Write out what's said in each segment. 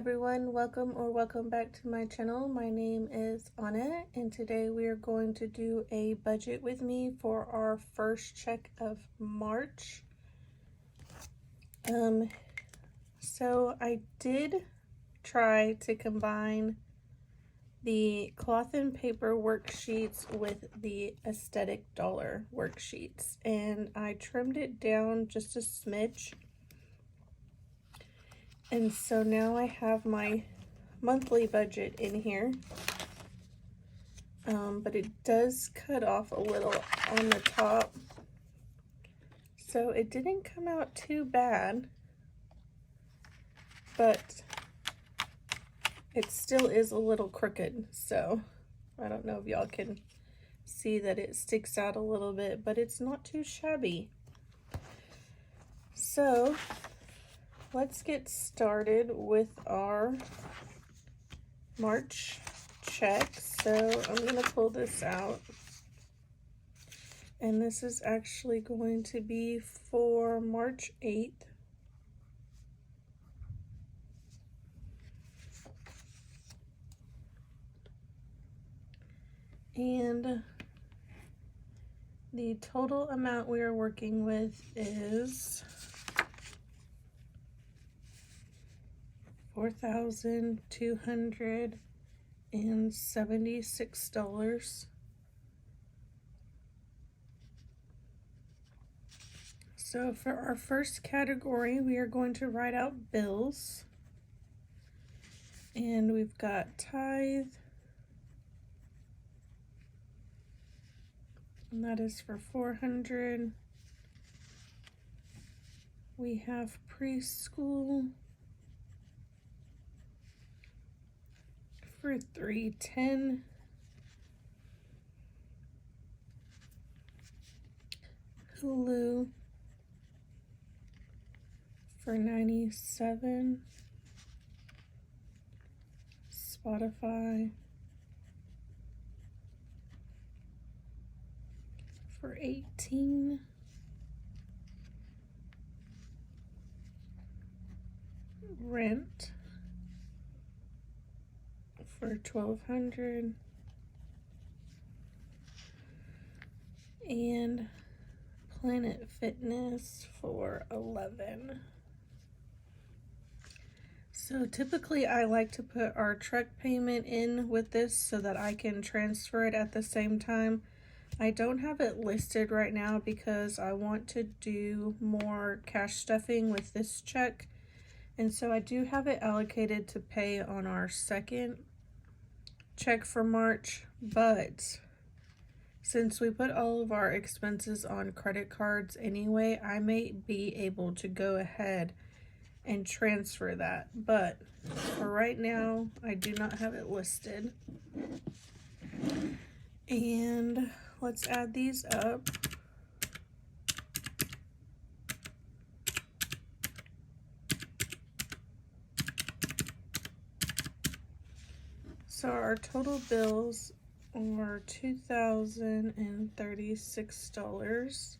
everyone, welcome back to my channel. My name is Anna, and today we are going to do a budget with me for our first check of March. So I did try to combine the cloth and paper worksheets with the aesthetic dollar worksheets, and I trimmed it down just a smidge. And so now I have my monthly budget in here, but it does cut off a little on the top, so it didn't come out too bad, but it still is a little crooked. So I don't know if y'all can see that it sticks out a little bit, but it's not too shabby. So let's get started with our March check. So I'm going to pull this out, and this is actually going to be for March 8th. And the total amount we are working with is $4,276. So for our first category, we are going to write out bills. And we've got tithe, and that is for $400. We have preschool for $310. Hulu for $97. Spotify for $18. Rent for $1,200. And Planet Fitness for $11. So typically I like to put our truck payment in with this so that I can transfer it at the same time. I don't have it listed right now because I want to do more cash stuffing with this check. And so I do have it allocated to pay on our second check for March, but since we put all of our expenses on credit cards anyway, I may be able to go ahead and transfer that, but for right now I do not have it listed. And let's add these up. So our total bills are $2,036.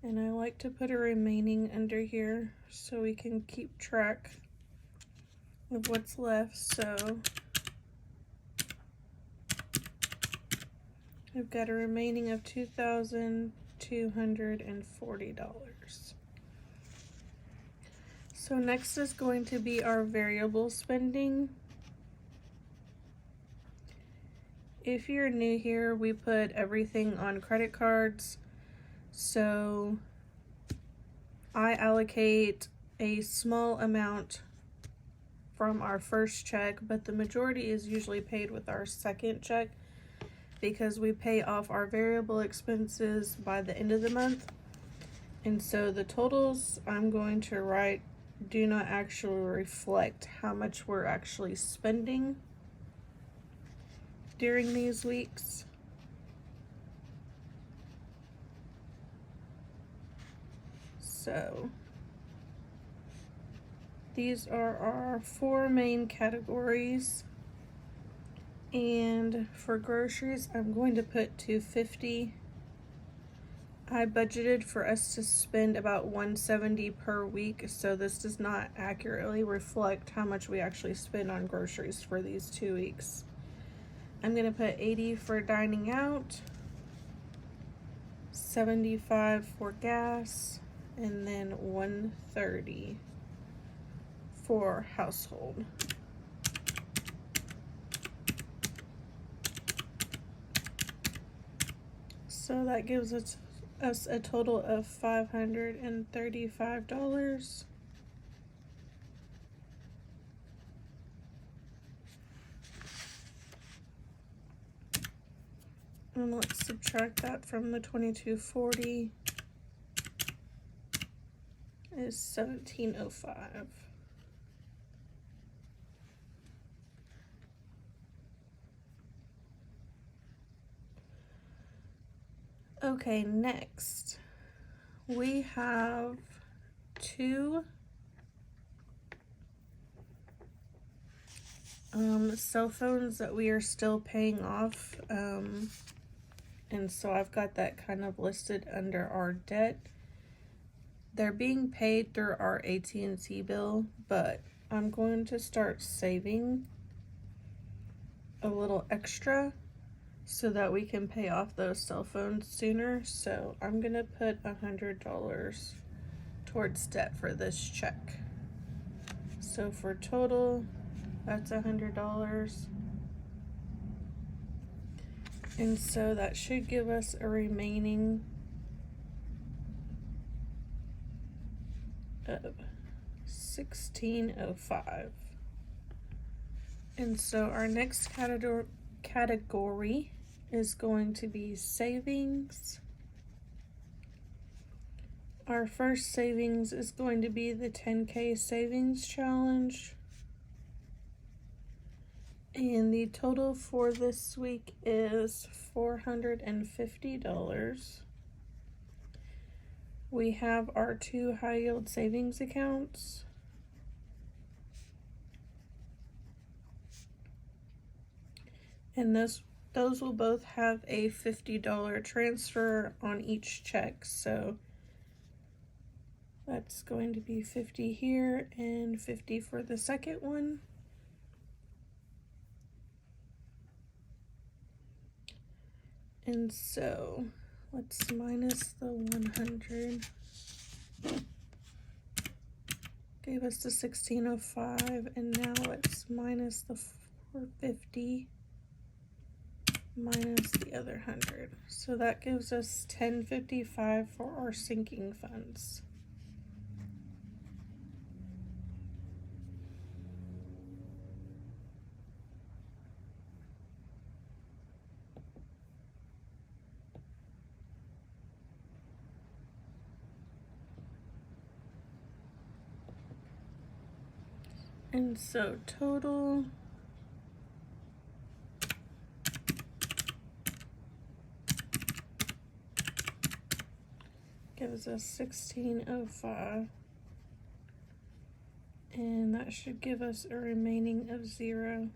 And I like to put a remaining under here so we can keep track of what's left. So I've got a remaining of $2,240. So next is going to be our variable spending. If you're new here, we put everything on credit cards. So I allocate a small amount from our first check, but the majority is usually paid with our second check because we pay off our variable expenses by the end of the month. And so the totals I'm going to write do not actually reflect how much we're actually spending during these weeks. So these are our four main categories. And for groceries, I'm going to put $250. I budgeted for us to spend about $170 per week, so this does not accurately reflect how much we actually spend on groceries for these 2 weeks. I'm gonna put $80 for dining out, $75 for gas, and then $130 for household. So that gives us a total of $535. And let's subtract that from the $22.40 is $17.05. Okay, next we have 2 cell phones that we are still paying off, and so I've got that kind of listed under our debt. They're being paid through our AT&T bill, but I'm going to start saving a little extra so that we can pay off those cell phones sooner. So I'm gonna put $100 towards debt for this check. So for total, that's $100. And so that should give us a remaining of $16.05. And so our next category is going to be savings. Our first savings is going to be the 10K savings challenge. And the total for this week is $450. We have our 2 high yield savings accounts. And those will both have a $50 transfer on each check. So that's going to be 50 here and 50 for the second one. And so let's minus the 100. Gave us the 1605, and now let's minus the 450 minus the other 100. So that gives us 1055 for our sinking funds. And so total gives us 1605, and that should give us a remaining of 0.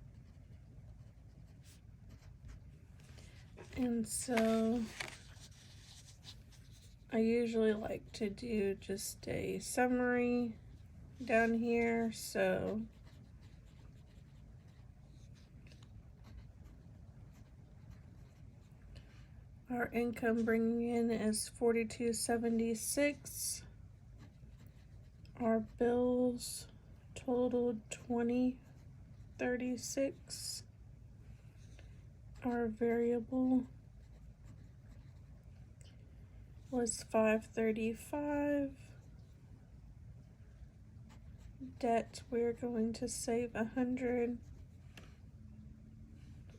And so I usually like to do just a summary down here. So our income bringing in is $42.76. Our bills totaled $20.36. Our variable was $5.35. Debt, we're going to save $100.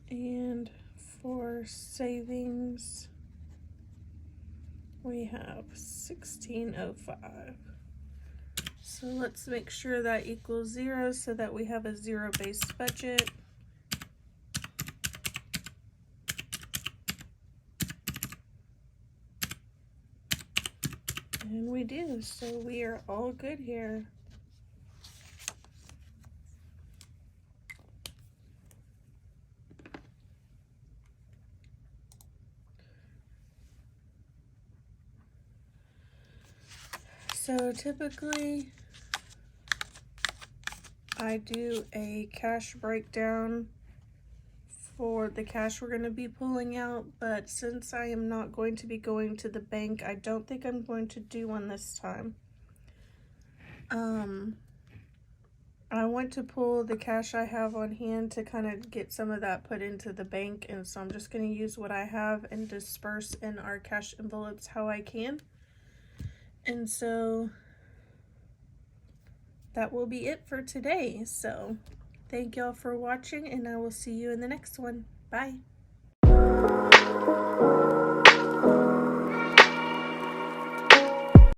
And for savings, we have $16.05. So let's make sure that equals 0 so that we have a zero-based budget. And we do, so we are all good here. So typically I do a cash breakdown for the cash we're going to be pulling out, but since I am not going to be going to the bank, I don't think I'm going to do one this time. I want to pull the cash I have on hand to kind of get some of that put into the bank, and so I'm just going to use what I have and disperse in our cash envelopes how I can. And so that will be it for today. So thank y'all for watching, and I will see you in the next one. Bye.